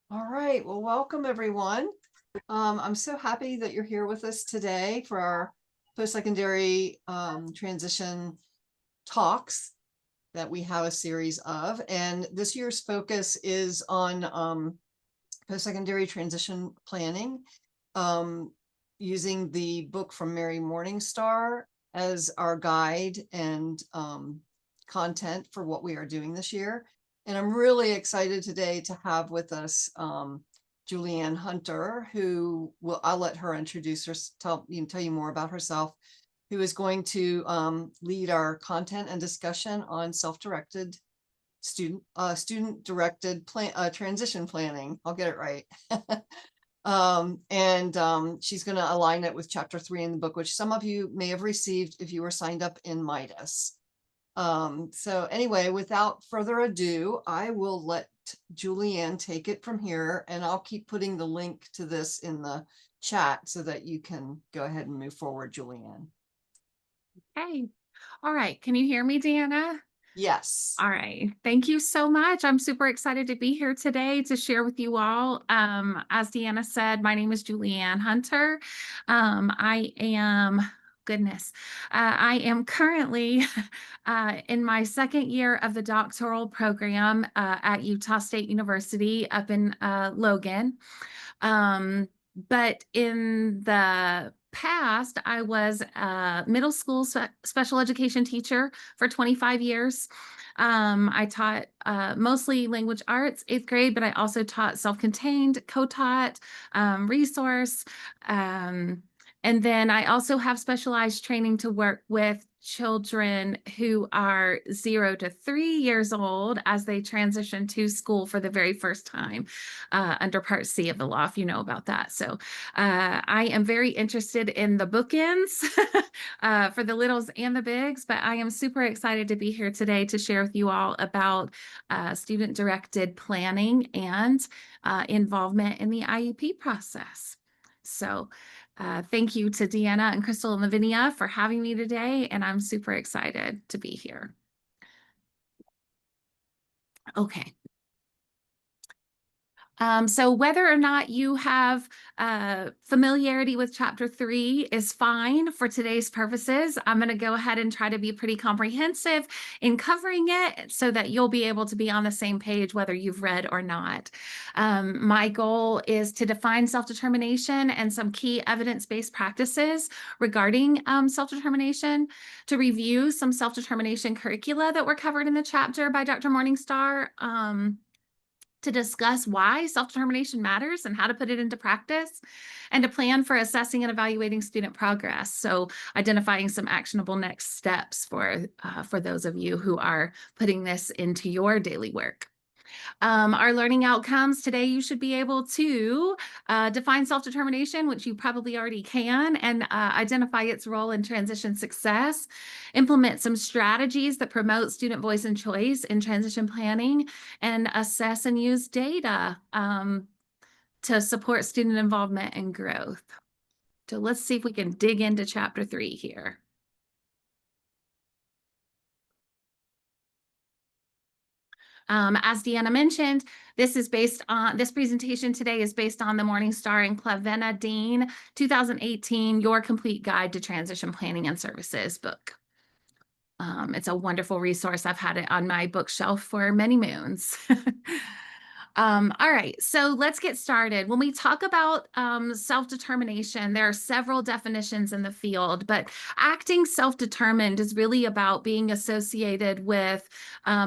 All right, well, welcome everyone. I'm so happy that you're here with us today for our post-secondary transition talks that we have a series of. And this year's focus is on post-secondary transition planning, using the book from Mary Morningstar as our guide and content for what we are doing this year. And I'm really excited today to have with us Julianne Hunter, who I'll let her introduce her, tell you more about herself, who is going to lead our content and discussion on self-directed student-directed transition planning. I'll get it right. She's going to align it with chapter 3 in the book, which some of you may have received if you were signed up in Midas. So anyway, without further ado, I will let Julianne take it from here, and I'll keep putting the link to this in the chat so that you can go ahead and move forward, Julianne. Hey, all right. Can you hear me, Deanna? Yes. All right. Thank you so much. I'm super excited to be here today to share with you all. As Deanna said, my name is Julianne Hunter. I am currently in my second year of the doctoral program at Utah State University up in Logan. But in the past, I was a middle school special education teacher for 25 years. I taught mostly language arts, 8th grade, but I also taught self-contained, co-taught, resource. And then I also have specialized training to work with children who are 0 to 3 years old as they transition to school for the very first time under Part C of the law, if you know about that. So I am very interested in the bookends for the littles and the bigs, but I am super excited to be here today to share with you all about student-directed planning and involvement in the IEP process. So thank you to Deanna and Crystal and Lavinia for having me today, and I'm super excited to be here. Okay. So whether or not you have familiarity with chapter 3 is fine for today's purposes. I'm going to go ahead and try to be pretty comprehensive in covering it so that you'll be able to be on the same page whether you've read or not. My goal is to define self-determination and some key evidence-based practices regarding self-determination, to review some self-determination curricula that were covered in the chapter by Dr. Morningstar, to discuss why self-determination matters and how to put it into practice, and to plan for assessing and evaluating student progress. So identifying some actionable next steps for those of you who are putting this into your daily work. Our learning outcomes today, you should be able to define self-determination, which you probably already can, and identify its role in transition success, implement some strategies that promote student voice and choice in transition planning, and assess and use data to support student involvement and growth. So let's see if we can dig into chapter 3 here. As Deanna mentioned, this presentation today is based on the Morningstar and Clavenna Dean 2018 Your Complete Guide to Transition Planning and Services book. It's a wonderful resource. I've had it on my bookshelf for many moons. All right, so let's get started. When we talk about self-determination, there are several definitions in the field, but acting self-determined is really about being associated with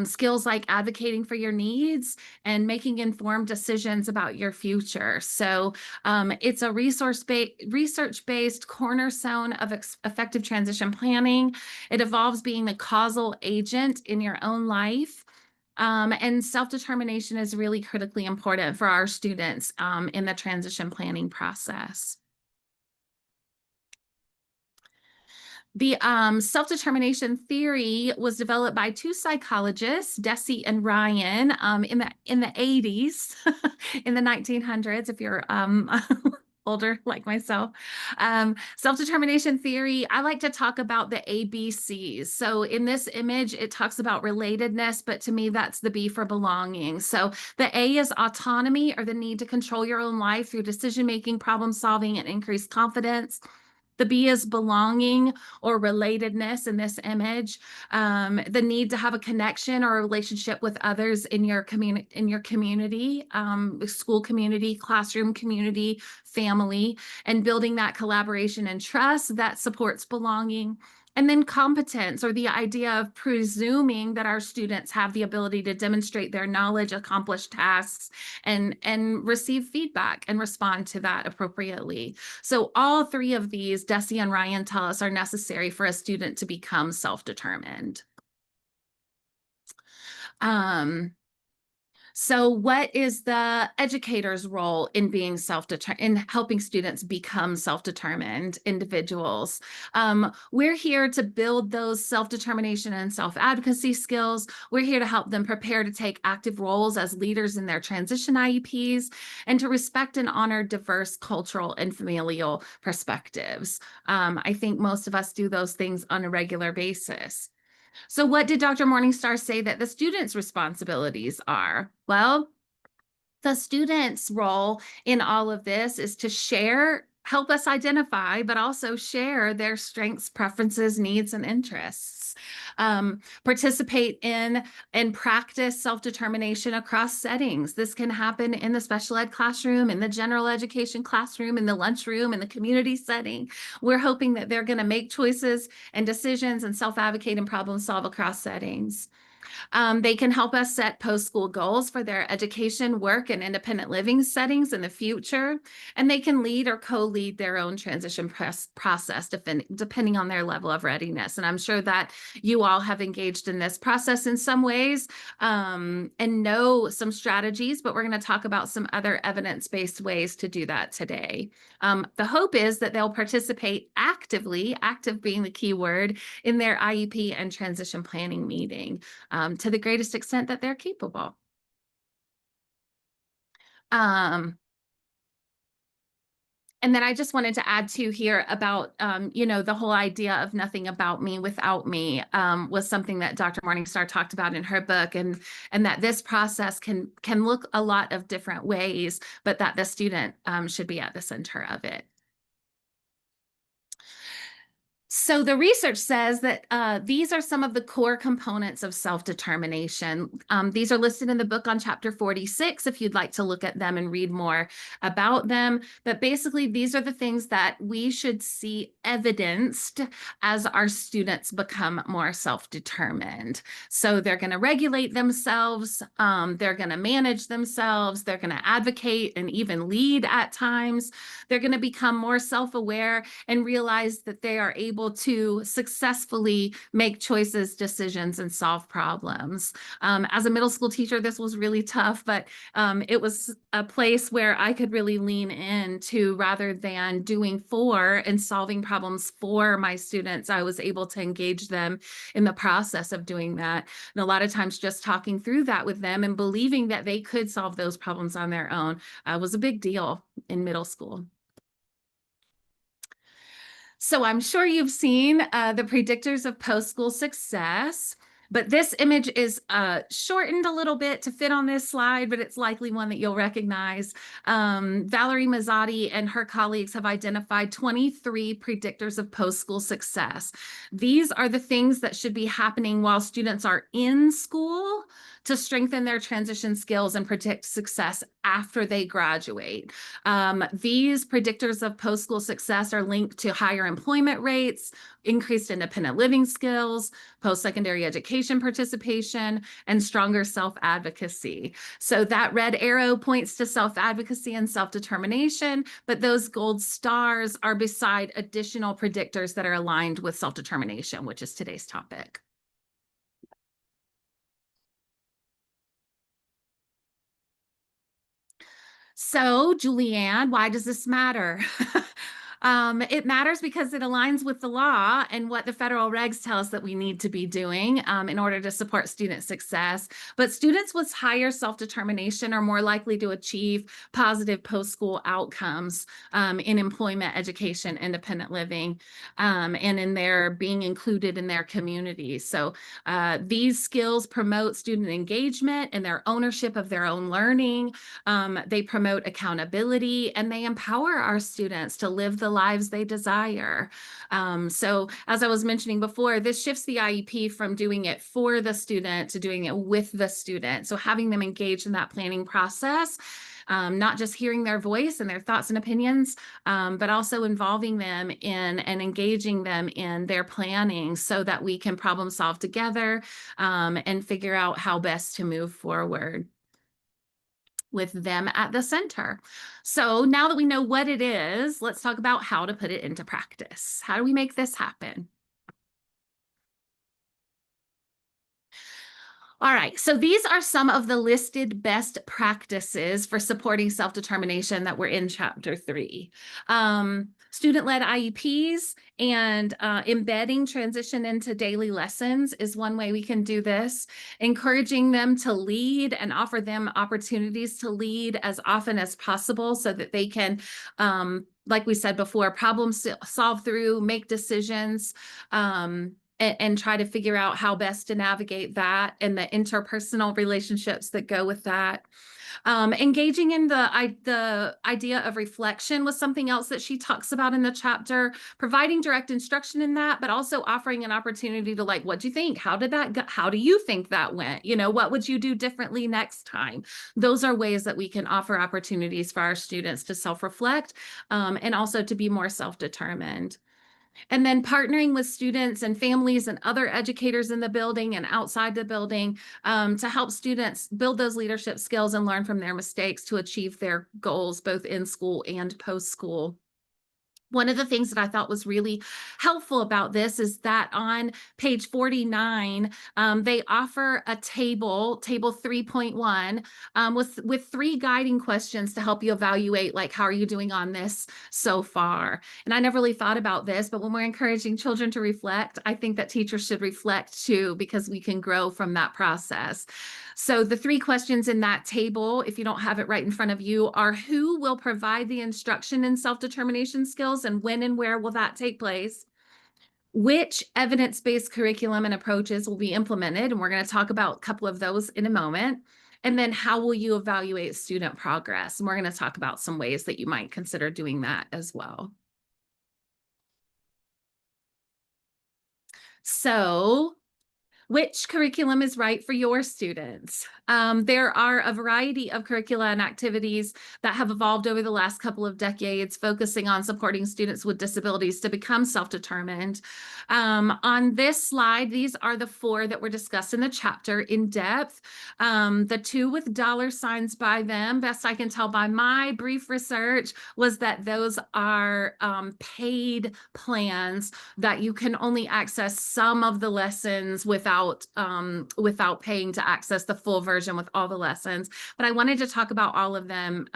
skills like advocating for your needs and making informed decisions about your future. So it's a research-based cornerstone of effective transition planning. It involves being the causal agent in your own life. And self-determination is really critically important for our students in the transition planning process. The self-determination theory was developed by two psychologists, Deci and Ryan, in the 80s, in the 1900s, if you're older like myself. Self-determination theory, I like to talk about the ABCs. So in this image, it talks about relatedness, but to me, that's the B for belonging. So the A is autonomy, or the need to control your own life through decision-making, problem solving, and increased confidence. The B is belonging or relatedness in this image, the need to have a connection or a relationship with others in your community, school community, classroom community, family, and building that collaboration and trust that supports belonging. And then competence, or the idea of presuming that our students have the ability to demonstrate their knowledge, accomplish tasks, and receive feedback and respond to that appropriately. So all three of these, Desi and Ryan tell us, are necessary for a student to become self-determined. So what is the educator's role in being in helping students become self-determined individuals? We're here to build those self-determination and self-advocacy skills. We're here to help them prepare to take active roles as leaders in their transition IEPs, and to respect and honor diverse cultural and familial perspectives. I think most of us do those things on a regular basis. So what did Dr. Morningstar say that the students' responsibilities are? Well, the students' role in all of this is to share, help us identify, but also share their strengths, preferences, needs, and interests. Participate in and practice self-determination across settings. This can happen in the special ed classroom, in the general education classroom, in the lunchroom, in the community setting. We're hoping that they're going to make choices and decisions and self-advocate and problem solve across settings. They can help us set post-school goals for their education, work, and independent living settings in the future. And they can lead or co-lead their own transition process, depending on their level of readiness. And I'm sure that you all have engaged in this process in some ways, and know some strategies, but we're going to talk about some other evidence-based ways to do that today. The hope is that they'll participate actively, active being the key word, in their IEP and transition planning meeting, to the greatest extent that they're capable. And then I just wanted to add to here about, the whole idea of nothing about me without me, was something that Dr. Morningstar talked about in her book, and that this process can look a lot of different ways, but that the student should be at the center of it. So the research says that these are some of the core components of self-determination. These are listed in the book on chapter 46 if you'd like to look at them and read more about them. But basically, these are the things that we should see evidenced as our students become more self-determined. So they're going to regulate themselves, they're going to manage themselves, they're going to advocate and even lead at times. They're going to become more self-aware and realize that they are able to successfully make choices, decisions, and solve problems. As a middle school teacher, this was really tough, but it was a place where I could really lean into, rather than doing for and solving problems for my students, I was able to engage them in the process of doing that. And a lot of times just talking through that with them and believing that they could solve those problems on their own was a big deal in middle school. So I'm sure you've seen the predictors of post-school success, but this image is shortened a little bit to fit on this slide, but it's likely one that you'll recognize. Valerie Mazzotti and her colleagues have identified 23 predictors of post-school success. These are the things that should be happening while students are in school to strengthen their transition skills and predict success after they graduate. These predictors of post-school success are linked to higher employment rates, increased independent living skills, post-secondary education participation, and stronger self-advocacy. So that red arrow points to self-advocacy and self-determination, but those gold stars are beside additional predictors that are aligned with self-determination, which is today's topic. So, Julianne, why does this matter? It matters because it aligns with the law and what the federal regs tell us that we need to be doing in order to support student success. But students with higher self-determination are more likely to achieve positive post-school outcomes in employment, education, independent living, and in their being included in their communities. So these skills promote student engagement and their ownership of their own learning. They promote accountability, and they empower our students to live the lives they desire. So as I was mentioning before, this shifts the IEP from doing it for the student to doing it with the student. So having them engaged in that planning process, not just hearing their voice and their thoughts and opinions, but also involving them in and engaging them in their planning so that we can problem solve together and figure out how best to move forward with them at the center. So now that we know what it is, let's talk about how to put it into practice. How do we make this happen? All right, so these are some of the listed best practices for supporting self-determination that were in Chapter 3. Student-led IEPs and embedding transition into daily lessons is one way we can do this. Encouraging them to lead and offer them opportunities to lead as often as possible so that they can, like we said before, problem solve through, make decisions, and try to figure out how best to navigate that and the interpersonal relationships that go with that. Engaging in the idea of reflection was something else that she talks about in the chapter, providing direct instruction in that, but also offering an opportunity to like, what do you think? How did that go? How do you think that went? You know, what would you do differently next time? Those are ways that we can offer opportunities for our students to self-reflect and also to be more self-determined. And then partnering with students and families and other educators in the building and outside the building to help students build those leadership skills and learn from their mistakes to achieve their goals, both in school and post-school. One of the things that I thought was really helpful about this is that on page 49, they offer a table 3.1, with 3 guiding questions to help you evaluate, like, how are you doing on this so far? And I never really thought about this, but when we're encouraging children to reflect, I think that teachers should reflect too, because we can grow from that process. So the 3 questions in that table, if you don't have it right in front of you, are who will provide the instruction in self-determination skills and when and where will that take place? Which evidence-based curriculum and approaches will be implemented? And we're going to talk about a couple of those in a moment. And then how will you evaluate student progress? And we're going to talk about some ways that you might consider doing that as well. So which curriculum is right for your students? There are a variety of curricula and activities that have evolved over the last couple of decades, focusing on supporting students with disabilities to become self-determined. On this slide, these are the 4 that were discussed in the chapter in depth. The 2 with dollar signs by them, best I can tell by my brief research, was that those are paid plans that you can only access some of the lessons without paying to access the full version with all the lessons. But I wanted to talk about all of them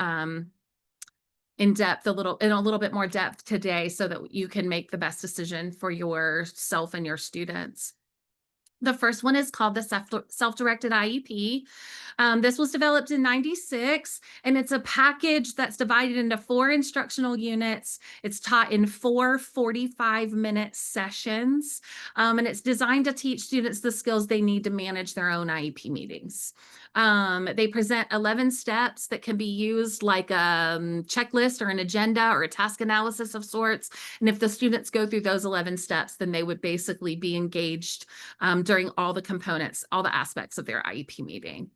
in depth, in a little bit more depth today, so that you can make the best decision for yourself and your students. The first one is called the Self-Directed IEP. This was developed in '96, and it's a package that's divided into 4 instructional units. It's taught in 4 45-minute sessions, and it's designed to teach students the skills they need to manage their own IEP meetings. They present 11 steps that can be used like a checklist or an agenda or a task analysis of sorts. And if the students go through those 11 steps, then they would basically be engaged during all the components, all the aspects of their IEP meeting.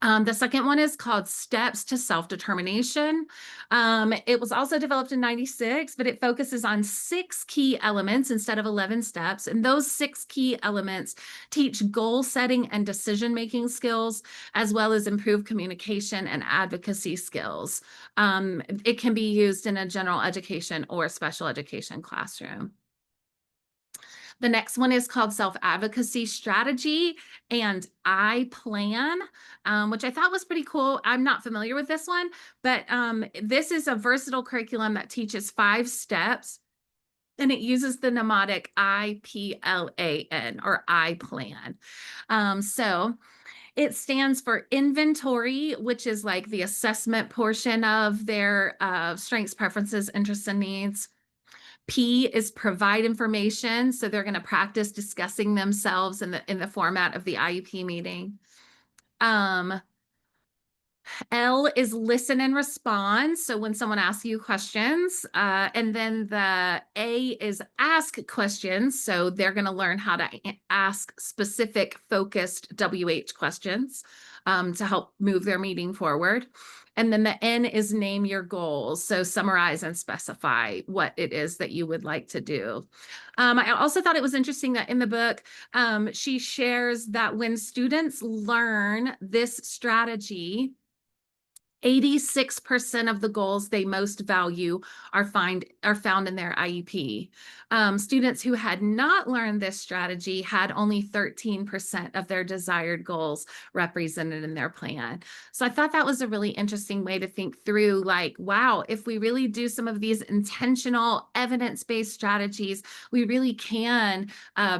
The second one is called Steps to Self-Determination. It was also developed in '96, but it focuses on 6 key elements instead of 11 steps. And those 6 key elements teach goal setting and decision-making skills, as well as improve communication and advocacy skills. It can be used in a general education or special education classroom. The next one is called Self-Advocacy Strategy and I Plan, which I thought was pretty cool. I'm not familiar with this one, but this is a versatile curriculum that teaches 5 steps, and it uses the mnemonic IPLAN, or I Plan. So it stands for inventory, which is like the assessment portion of their strengths, preferences, interests, and needs. P is provide information. So they're going to practice discussing themselves in the format of the IEP meeting. L is listen and respond. So when someone asks you questions, and then the A is ask questions. So they're going to learn how to ask specific focused WH questions to help move their meeting forward. And then the N is name your goals. So summarize and specify what it is that you would like to do. I also thought it was interesting that in the book, she shares that when students learn this strategy, 86% of the goals they most value are found in their IEP. Students who had not learned this strategy had only 13% of their desired goals represented in their plan. So I thought that was a really interesting way to think through, like, wow, if we really do some of these intentional evidence-based strategies, we really can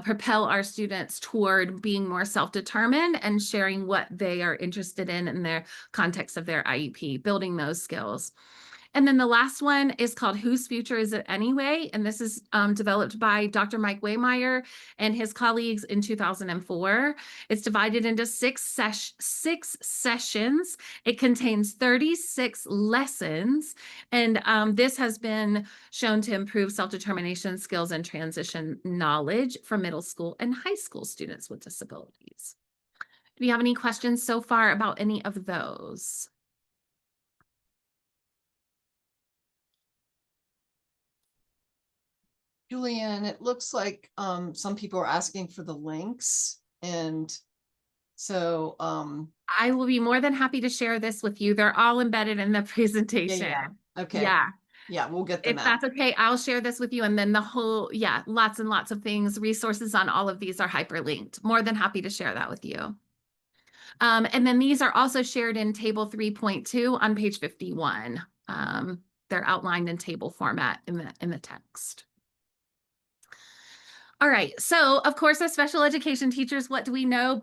propel our students toward being more self-determined and sharing what they are interested in their context of their IEP. Building those skills. And then the last one is called Whose Future Is It Anyway? And this is developed by Dr. Mike Waymeyer and his colleagues in 2004. It's divided into six sessions. It contains 36 lessons. And this has been shown to improve self-determination skills and transition knowledge for middle school and high school students with disabilities. Do you have any questions so far about any of those? Julianne, it looks like some people are asking for the links, and so I will be more than happy to share this with you. They're all embedded in the yeah, presentation. okay, Yeah. yeah, we'll get them If out. that's okay, I'll share this with you. And then the whole, yeah, lots and lots of things, resources on all of these are hyperlinked. More than happy to share that with you. And then these are also shared in table 3.2 on page 51. They're outlined in table format in the text. All right, so of course, as special education teachers, what do we know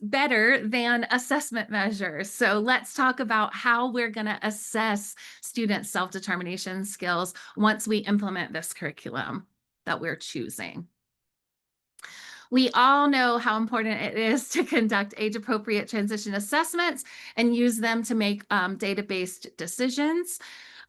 better than assessment measures? So let's talk about how we're going to assess students' self-determination skills once we implement this curriculum that we're choosing. We all know how important it is to conduct age-appropriate transition assessments and use them to make data-based decisions.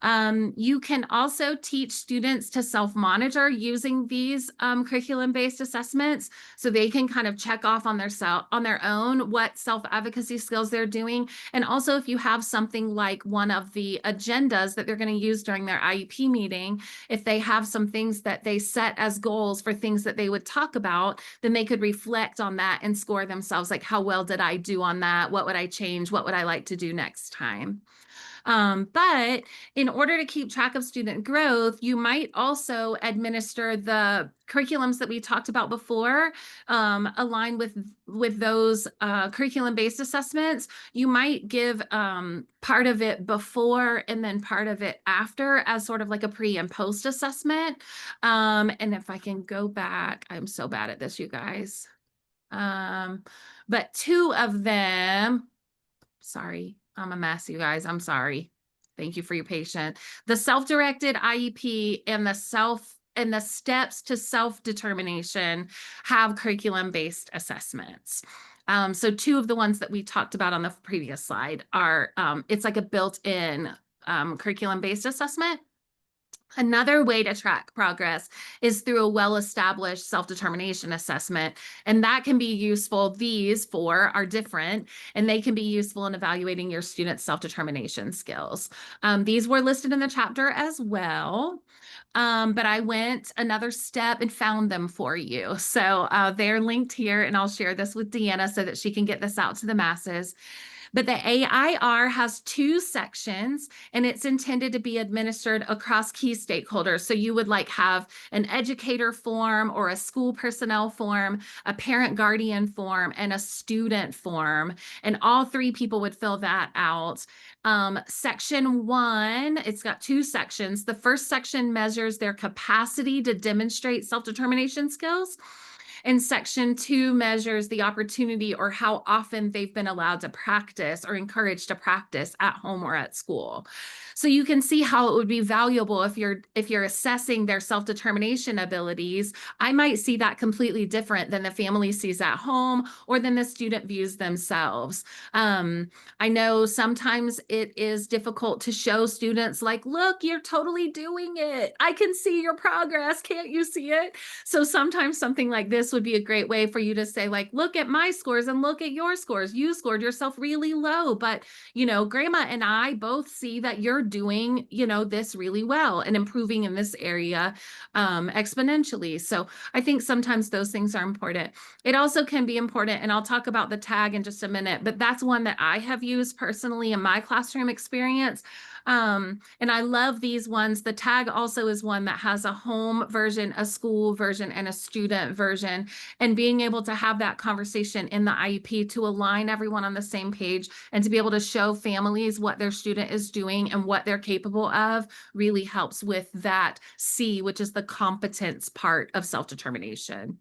You can also teach students to self-monitor using these curriculum-based assessments, so they can kind of check off on their own what self-advocacy skills they're doing. And also, if you have something like one of the agendas that they're going to use during their IEP meeting, if they have some things that they set as goals for things that they would talk about, then they could reflect on that and score themselves, like, how well did I do on that? What would I change? What would I like to do next time? But in order to keep track of student growth, you might also administer the curriculums that we talked about before, align with those curriculum-based assessments. You might give part of it before and then part of it after as sort of like a pre and post assessment. And if I can go back, I'm so bad at this, you guys. But 2 of them, sorry, I'm a mess, you guys. I'm sorry. Thank you for your patience. The self-directed IEP and the steps to self-determination have curriculum-based assessments. So 2 of the ones that we talked about on the previous slide are, it's like a built-in curriculum-based assessment. Another way to track progress is through a well-established self-determination assessment, and that can be useful. These 4 are different, and they can be useful in evaluating your students' self-determination skills. These were listed in the chapter as well, but I went another step and found them for you. So they're linked here, and I'll share this with Deanna so that she can get this out to the masses. But the AIR has 2 sections, and it's intended to be administered across key stakeholders. So you would like have an educator form or a school personnel form, a parent guardian form, and a student form. And all three people would fill that out. Section 1, it's got 2 sections. The first section measures their capacity to demonstrate self-determination skills. And section 2 measures the opportunity or how often they've been allowed to practice or encouraged to practice at home or at school. So you can see how it would be valuable if you're assessing their self-determination abilities. I might see that completely different than the family sees at home or than the student views themselves. I know sometimes it is difficult to show students like, look, you're totally doing it. I can see your progress. Can't you see it? So sometimes something like this would be a great way for you to say, like, look at my scores and look at your scores. You scored yourself really low, but grandma and I both see that you're doing, this really well and improving in this area exponentially. So I think sometimes those things are important. It also can be important, and I'll talk about the tag in just a minute, but that's one that I have used personally in my classroom experience. And I love these ones. The tag also is one that has a home version, a school version, and a student version. And being able to have that conversation in the IEP to align everyone on the same page and to be able to show families what their student is doing and what they're capable of really helps with that C, which is the competence part of self-determination.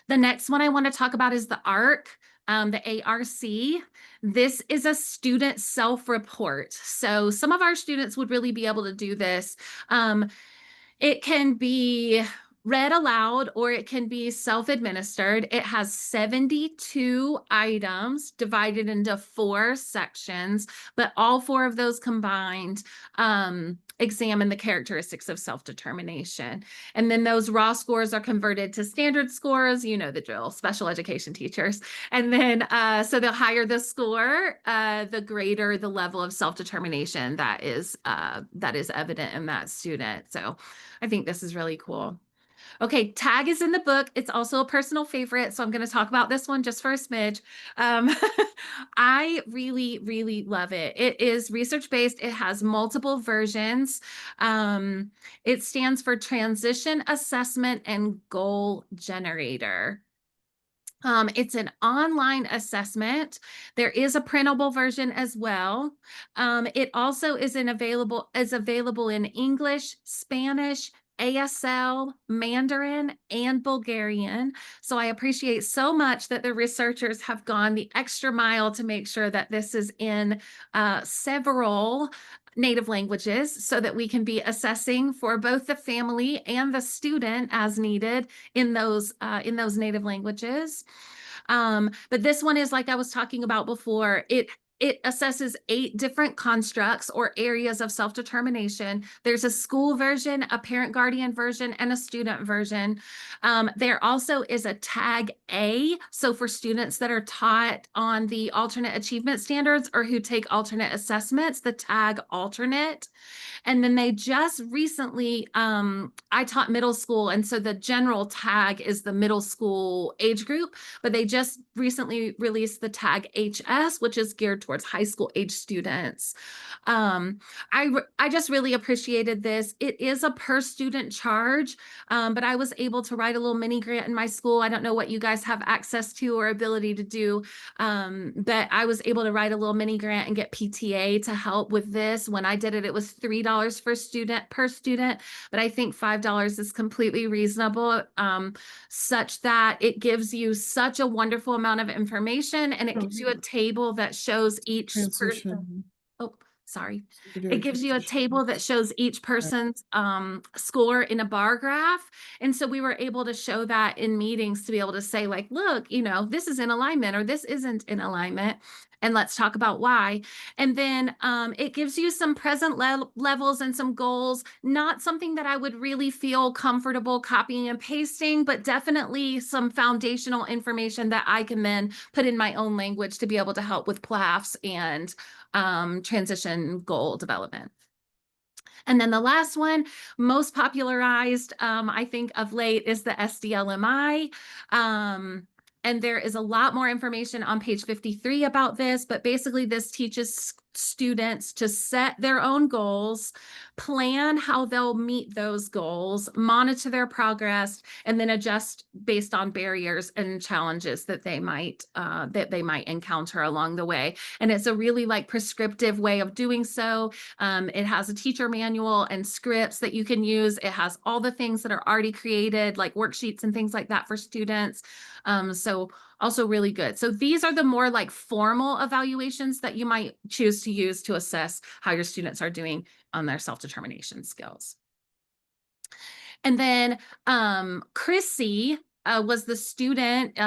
The next one I want to talk about is the ARC. The ARC. This is a student self-report. So some of our students would really be able to do this. It can be read aloud or it can be self-administered. It has 72 items divided into 4 sections, but all 4 of those combined examine the characteristics of self-determination. And then those raw scores are converted to standard scores, you know the drill, special education teachers. And then, so the higher the score, the greater the level of self-determination that is evident in that student. So I think this is really cool. Okay, tag is in the book. It's also a personal favorite, so I'm going to talk about this one just for a smidge. I really, really love it. It is research-based. It has multiple versions. It stands for Transition Assessment and Goal Generator. It's an online assessment. There is a printable version as well. It also is available in English, Spanish, ASL, Mandarin, and Bulgarian. So I appreciate so much that the researchers have gone the extra mile to make sure that this is in several native languages so that we can be assessing for both the family and the student as needed in those native languages. But this one is, like I was talking about before, it assesses 8 different constructs or areas of self-determination. There's a school version, a parent guardian version, and a student version. There also is a tag A. So for students that are taught on the alternate achievement standards or who take alternate assessments, the tag alternate. And then they just recently, I taught middle school, and so the general tag is the middle school age group, but they just recently released the tag HS, which is geared towards high school age students. I just really appreciated this. It is a per student charge, but I was able to write a little mini grant in my school. I don't know what you guys have access to or ability to do, but I was able to write a little mini grant and get PTA to help with this. When I did it, it was $3 per student, but I think $5 is completely reasonable, such that it gives you such a wonderful amount of information, and it gives you a table that shows each person. Oh, sorry. It gives you a table that shows each person's score in a bar graph. And so we were able to show that in meetings to be able to say, like, look, this is in alignment or this isn't in alignment. And let's talk about why. And then it gives you some present levels and some goals, not something that I would really feel comfortable copying and pasting, but definitely some foundational information that I can then put in my own language to be able to help with PLAFs and transition goal development. And then the last one, most popularized, I think of late, is the SDLMI. And there is a lot more information on page 53 about this, but basically this teaches students to set their own goals, plan how they'll meet those goals, monitor their progress, and then adjust based on barriers and challenges that they might encounter along the way. And it's a really like prescriptive way of doing so. It has a teacher manual and scripts that you can use. It has all the things that are already created, like worksheets and things like that for students. So also really good. So these are the more like formal evaluations that you might choose to use to assess how your students are doing on their self-determination skills. And then Chrissy was the student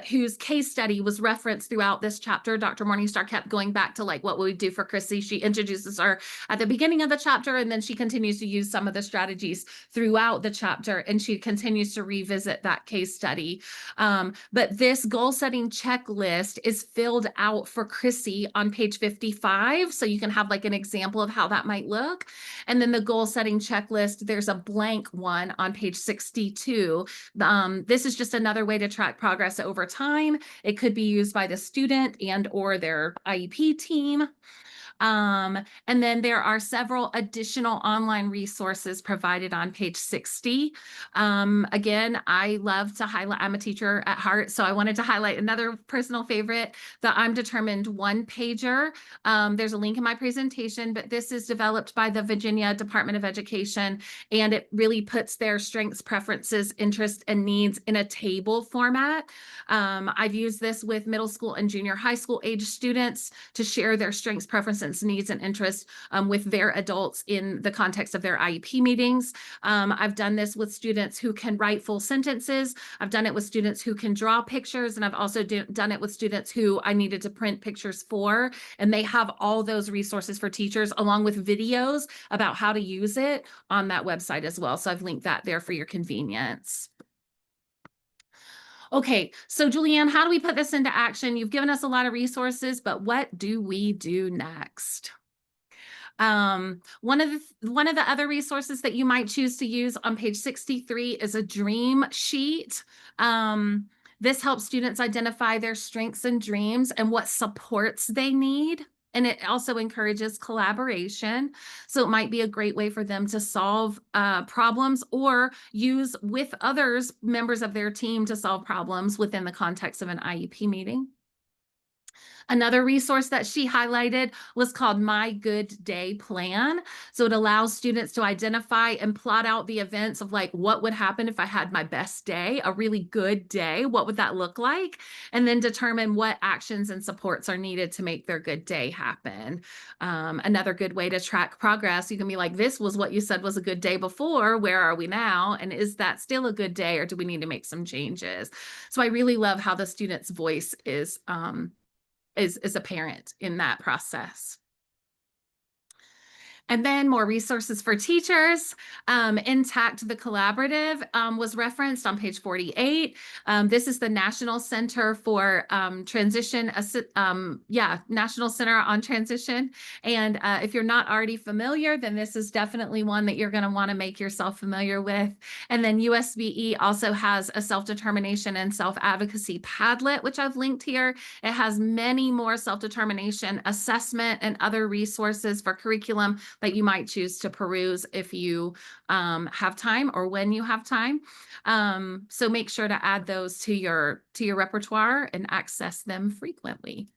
whose case study was referenced throughout this chapter. Dr. Morningstar kept going back to like what would we do for Chrissy. She introduces her at the beginning of the chapter, and then she continues to use some of the strategies throughout the chapter, and she continues to revisit that case study. But this goal setting checklist is filled out for Chrissy on page 55. So you can have like an example of how that might look. And then the goal setting checklist, there's a blank one on page 62. This is just another way to track progress over time. It could be used by the student and or their IEP team. And then there are several additional online resources provided on page 60. Again, I love to highlight, I'm a teacher at heart, so I wanted to highlight another personal favorite, the I'm Determined one pager. There's a link in my presentation, but this is developed by the Virginia Department of Education, and it really puts their strengths, preferences, interests, and needs in a table format. I've used this with middle school and junior high school age students to share their strengths, preferences, needs, and interests with their adults in the context of their IEP meetings. I've done this with students who can write full sentences. I've done it with students who can draw pictures, and I've also done it with students who I needed to print pictures for, and they have all those resources for teachers along with videos about how to use it on that website as well. So I've linked that there for your convenience. Okay, so Julianne, how do we put this into action? You've given us a lot of resources, but what do we do next? One of the other resources that you might choose to use on page 63 is a dream sheet. This helps students identify their strengths and dreams and what supports they need. And it also encourages collaboration. So it might be a great way for them to solve problems or use with others, members of their team, to solve problems within the context of an IEP meeting. Another resource that she highlighted was called My Good Day Plan. So it allows students to identify and plot out the events of like, what would happen if I had my best day, a really good day? What would that look like? And then determine what actions and supports are needed to make their good day happen. Another good way to track progress, you can be like, this was what you said was a good day before. Where are we now? And is that still a good day, or do we need to make some changes? So I really love how the student's voice is apparent in that process. And then more resources for teachers. Intact the Collaborative was referenced on page 48. This is the National Center for Transition, National Center on Transition. And if you're not already familiar, then this is definitely one that you're going to want to make yourself familiar with. And then USBE also has a self-determination and self-advocacy Padlet, which I've linked here. It has many more self-determination assessment and other resources for curriculum that you might choose to peruse if you have time or when you have time. So make sure to add those to your repertoire and access them frequently.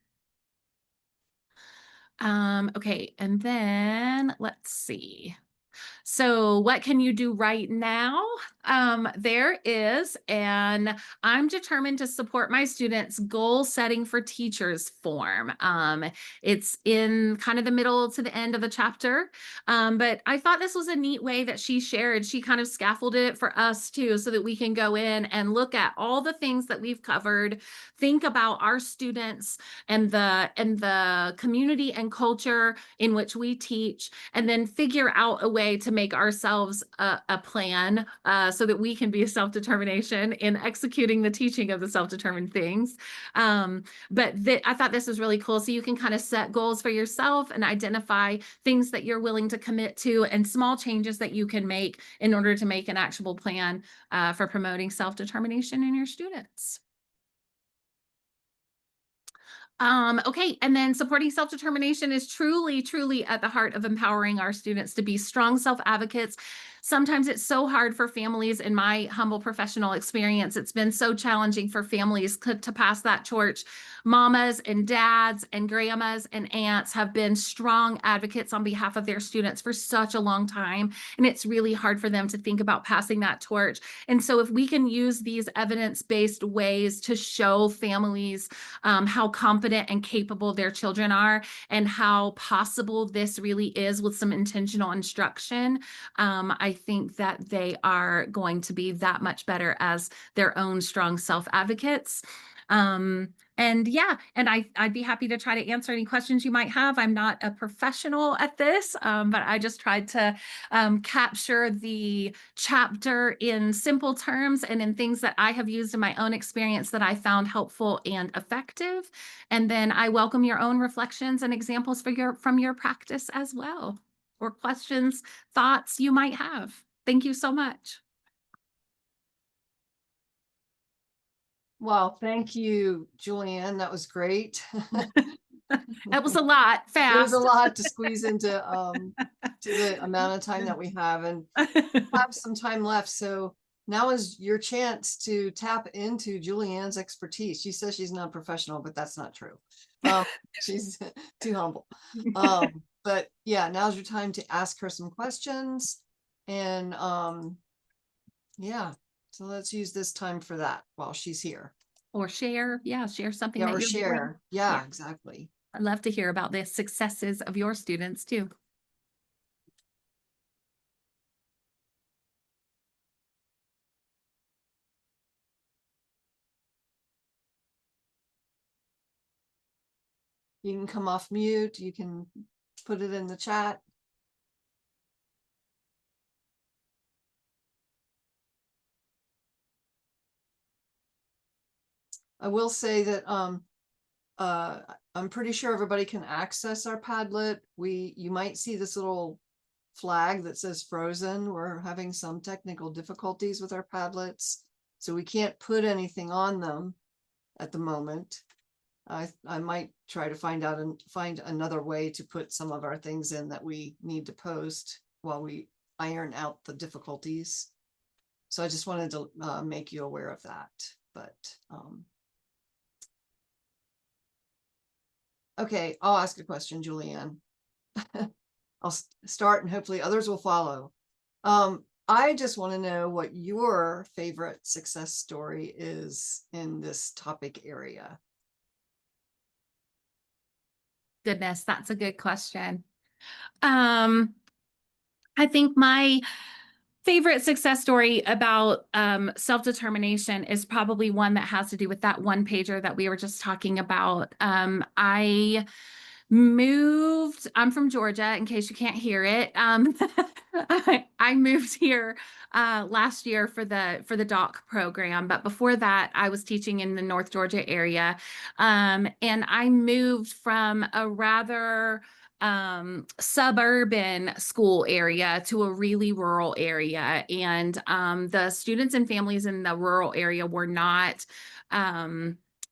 Okay, and then let's see. So what can you do right now? There is an I'm determined to support my students goal setting for teachers form. It's in kind of the middle to the end of the chapter. But I thought this was a neat way that she shared. She kind of scaffolded it for us too, so that we can go in and look at all the things that we've covered, think about our students and the community and culture in which we teach, and then figure out a way to make ourselves a plan so that we can be a self-determination in executing the teaching of the self-determined things. But I thought this was really cool. So you can kind of set goals for yourself and identify things that you're willing to commit to and small changes that you can make in order to make an actual plan for promoting self-determination in your students. Okay, and then supporting self-determination is truly, truly at the heart of empowering our students to be strong self-advocates. Sometimes it's so hard for families, in my humble professional experience, it's been so challenging for families to pass that torch. Mamas and dads and grandmas and aunts have been strong advocates on behalf of their students for such a long time, and it's really hard for them to think about passing that torch. And so if we can use these evidence-based ways to show families how competent and capable their children are, and how possible this really is with some intentional instruction, I think that they are going to be that much better as their own strong self-advocates. And yeah, and I'd be happy to try to answer any questions you might have. I'm not a professional at this, but I just tried to capture the chapter in simple terms and in things that I have used in my own experience that I found helpful and effective. And then I welcome your own reflections and examples from your practice as well, or questions, thoughts you might have. Thank you so much. Well, thank you, Julianne. That was great. That was a lot, It was a fast. lot to squeeze into to the amount of time that we have, and have some time left. So now is your chance to tap into Julianne's expertise. She says she's not professional, but that's not true. She's too humble. But yeah, now's your time to ask her some questions. And yeah, so let's use this time for that while she's here. Or share, yeah, share something Yeah, that or you're doing. share. Yeah, Yeah. exactly. I'd love to hear about the successes of your students too. You can come off mute. You can put it in the chat. I will say that I'm pretty sure everybody can access our Padlet. You might see this little flag that says frozen. We're having some technical difficulties with our Padlets, so we can't put anything on them at the moment. I might try to find another way to put some of our things in that we need to post while we iron out the difficulties. So I just wanted to make you aware of that. But okay, I'll ask a question, Julianne. I'll start and hopefully others will follow. I just want to know what your favorite success story is in this topic area. Goodness, that's a good question. I think my favorite success story about self-determination is probably one that has to do with that one pager that we were just talking about. I'm from Georgia, in case you can't hear it. I moved here last year for the doc program, but before that I was teaching in the North Georgia area. And I moved from a rather suburban school area to a really rural area. And the students and families in the rural area were not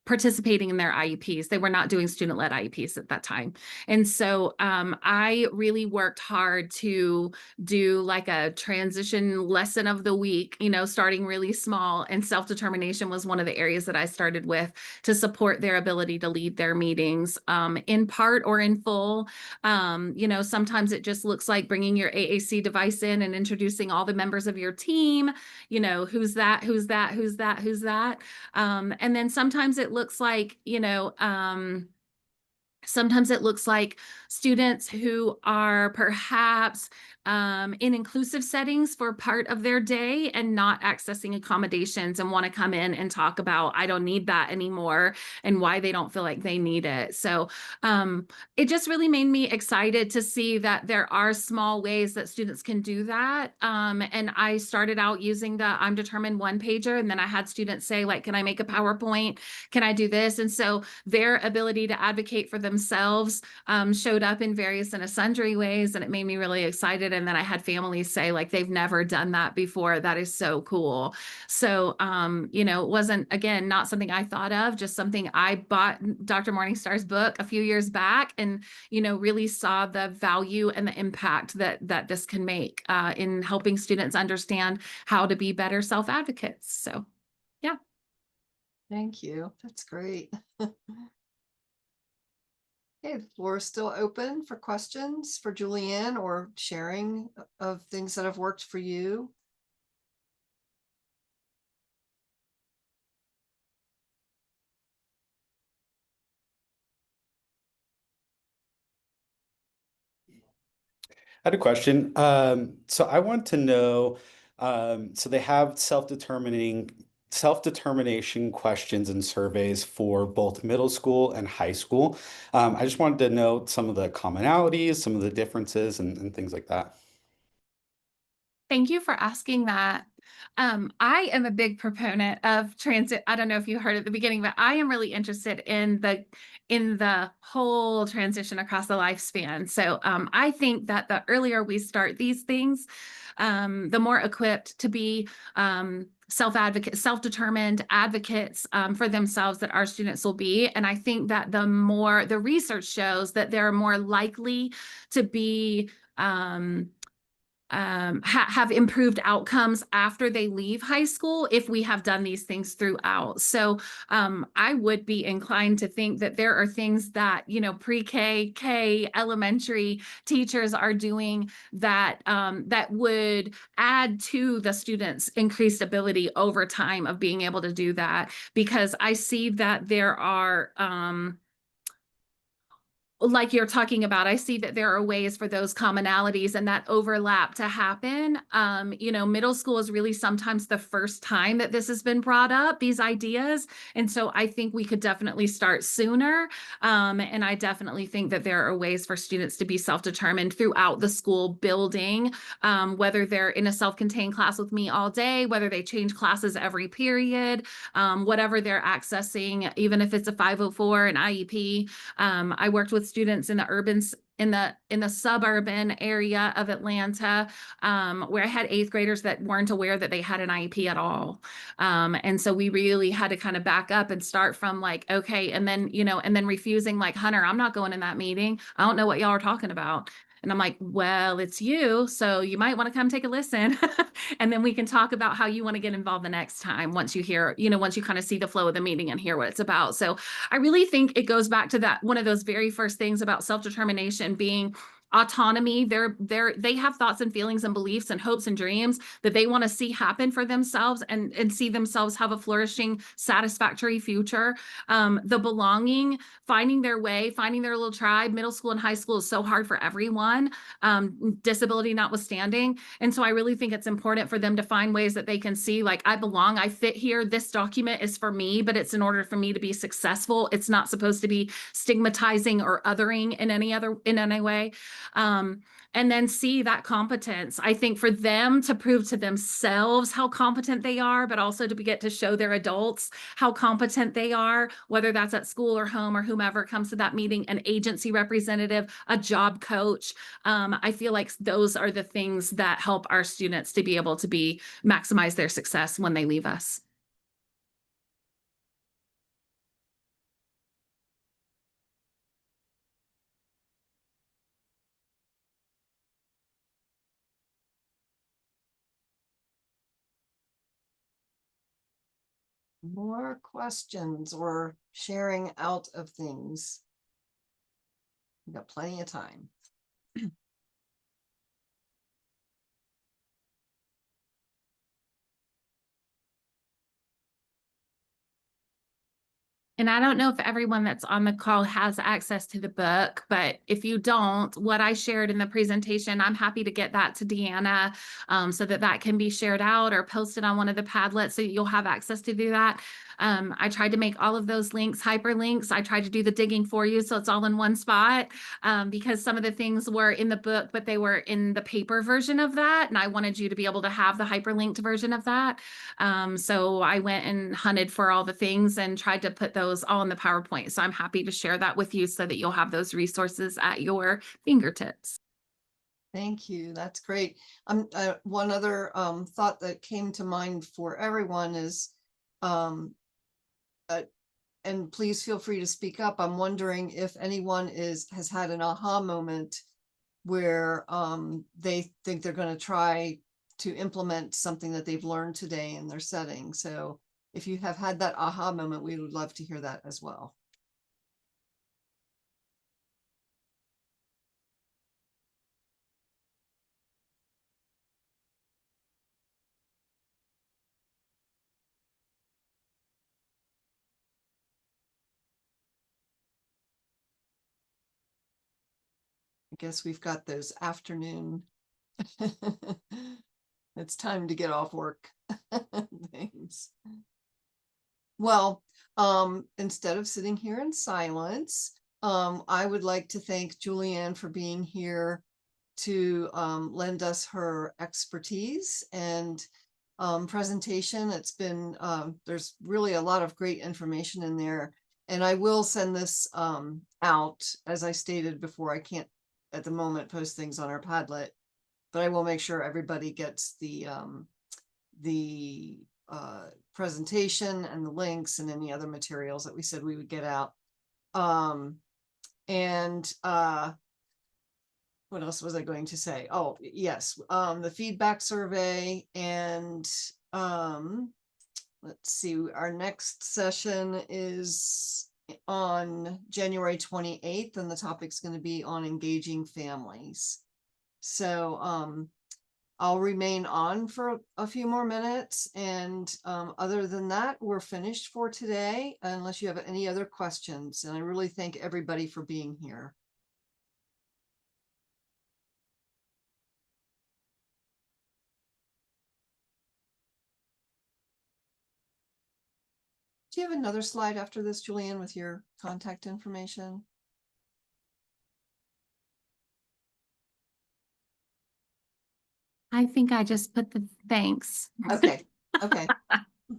participating in their IEPs. They were not doing student-led IEPs at that time. And so I really worked hard to do like a transition lesson of the week, starting really small. And self-determination was one of the areas that I started with to support their ability to lead their meetings in part or in full. Sometimes it just looks like bringing your AAC device in and introducing all the members of your team, who's that, who's that, who's that, who's that. And then sometimes it looks like, sometimes it looks like students who are perhaps in inclusive settings for part of their day and not accessing accommodations and want to come in and talk about, I don't need that anymore, and why they don't feel like they need it. So it just really made me excited to see that there are small ways that students can do that. And I started out using the I'm Determined one pager, and then I had students say, like, can I make a PowerPoint? Can I do this? And so their ability to advocate for themselves themselves showed up in various and sundry ways, and it made me really excited. And then I had families say like they've never done that before. That is so cool. So it wasn't, again, not something I thought of, just something I bought Dr. Morningstar's book a few years back, and really saw the value and the impact that this can make in helping students understand how to be better self-advocates. So yeah. Thank you. That's great. Okay, the floor is still open for questions for Julianne or sharing of things that have worked for you. I had a question. So I want to know, so they have self-determination questions and surveys for both middle school and high school. I just wanted to know some of the commonalities, some of the differences, and things like that. Thank you for asking that. I am a big proponent of transit. I don't know if you heard at the beginning, but I am really interested in the whole transition across the lifespan. So I think that the earlier we start these things, the more equipped to be self-determined advocates for themselves that our students will be. And I think that the more the research shows that they're more likely to be have improved outcomes after they leave high school if we have done these things throughout. So I would be inclined to think that there are things that, pre-K, K, elementary teachers are doing that that would add to the students' increased ability over time of being able to do that. Because I see that there are like you're talking about, I see that there are ways for those commonalities and that overlap to happen. Middle school is really sometimes the first time that this has been brought up, these ideas. And so I think we could definitely start sooner. And I definitely think that there are ways for students to be self-determined throughout the school building, whether they're in a self-contained class with me all day, whether they change classes every period, whatever they're accessing, even if it's a 504, an IEP. I worked with students in the suburban area of Atlanta, where I had eighth graders that weren't aware that they had an IEP at all. And so we really had to kind of back up and start from like, okay, and then refusing like, Hunter, I'm not going in that meeting. I don't know what y'all are talking about. And I'm like, well, it's you, so you might want to come take a listen. And then we can talk about how you want to get involved the next time once you hear, once you kind of see the flow of the meeting and hear what it's about. So I really think it goes back to that one of those very first things about self-determination being autonomy. They have thoughts and feelings and beliefs and hopes and dreams that they want to see happen for themselves and see themselves have a flourishing, satisfactory future. The belonging, finding their way, finding their little tribe. Middle school and high school is so hard for everyone, disability notwithstanding. And so I really think it's important for them to find ways that they can see like, I belong, I fit here. This document is for me, but it's in order for me to be successful. It's not supposed to be stigmatizing or othering in any way. And then see that competence. I think for them to prove to themselves how competent they are, but also to get to show their adults how competent they are, whether that's at school or home or whomever comes to that meeting, an agency representative, a job coach. I feel like those are the things that help our students to be able to maximize their success when they leave us. More questions or sharing out of things? We've got plenty of time. And I don't know if everyone that's on the call has access to the book, but if you don't, what I shared in the presentation, I'm happy to get that to Deanna so that can be shared out or posted on one of the Padlets so you'll have access to do that. I tried to make all of those links hyperlinks. I tried to do the digging for you so it's all in one spot because some of the things were in the book, but they were in the paper version of that. And I wanted you to be able to have the hyperlinked version of that. So I went and hunted for all the things and tried to put those those all in the PowerPoint. So I'm happy to share that with you so that you'll have those resources at your fingertips. Thank you. That's great. One other thought that came to mind for everyone is, um, and please feel free to speak up. I'm wondering if anyone has had an aha moment where they think they're going to try to implement something that they've learned today in their setting. So if you have had that aha moment, we would love to hear that as well. I guess we've got those afternoon. It's time to get off work things. Well, instead of sitting here in silence, I would like to thank Julianne for being here to lend us her expertise and presentation. It's been, there's really a lot of great information in there. And I will send this out, as I stated before. I can't at the moment post things on our Padlet, but I will make sure everybody gets the presentation and the links and any other materials that we said we would get out. What else was I going to say? Oh, yes, the feedback survey, and let's see, our next session is on January 28th, and the topic's going to be on engaging families. So I'll remain on for a few more minutes, and other than that, we're finished for today, unless you have any other questions. And I really thank everybody for being here. Do you have another slide after this, Julianne, with your contact information? I think I just put the thanks. Okay, okay.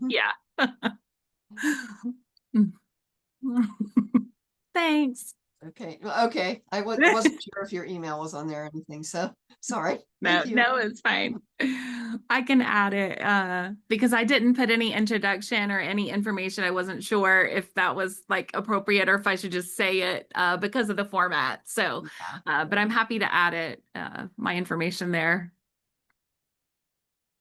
Yeah. Thanks. Okay, okay. I wasn't sure if your email was on there or anything, so sorry. No, Thank you. no, it's fine. I can add it because I didn't put any introduction or any information. I wasn't sure if that was like appropriate or if I should just say it because of the format. So, but I'm happy to add it, my information there.